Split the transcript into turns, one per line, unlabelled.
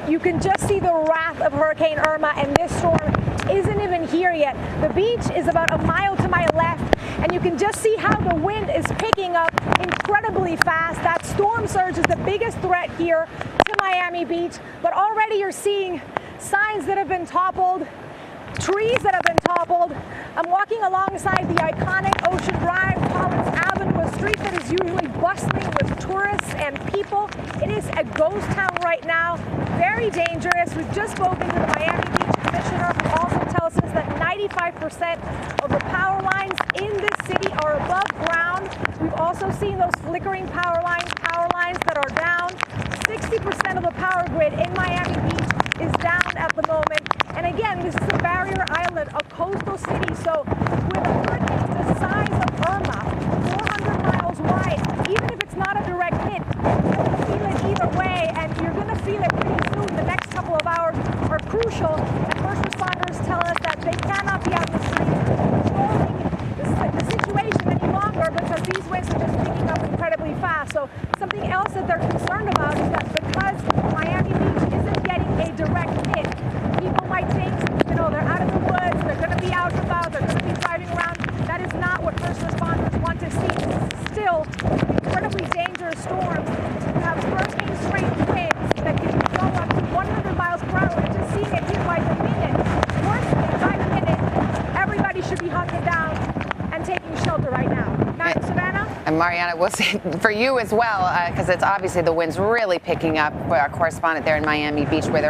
You can just see the wrath of Hurricane Irma, and this storm isn't even here yet. The beach is about a mile to my left, and you can just see how the wind is picking up incredibly fast. That storm surge is the biggest threat here to Miami Beach, but already you're seeing signs that have been toppled, trees that have been toppled. I'm walking alongside the iconic Ocean Drive, Collins Avenue, a street that is usually bustling with tourists and people. It is a ghost town right now, very dangerous. We've just spoken to the Miami Beach commissioner, who also tells us that 95% of the power lines in this city are above ground. We've also seen those flickering power lines that are down. 60% of the power grid in Miami Beach is down at the moment. And again, this is a barrier island, a coastal city. So with a hurricane the size of Irma, 400 miles wide, even if it's not a direct hit, you're going to feel it either way, and you're going to feel it pretty soon. The next couple of hours are crucial, and first responders tell us that they cannot be out in the streets controlling the situation any longer because these winds are just picking up incredibly fast. So something else that they're concerned about is that because Miami Beach isn't getting a direct hit, people might think, they're out of the woods, they're going to be out and about, they're going to be driving around. That is not what first responders want to see. This is still an incredibly dangerous storm. You have hurricane-strength winds that can go up to 100 miles per hour. We're just seeing it here by the minute. Worse than by the minute. Everybody should be hunkered down and taking shelter right now. Not Savannah?
And Mariana, we'll see for you as well, because it's obviously the wind's really picking up. Our correspondent there in Miami Beach, where they're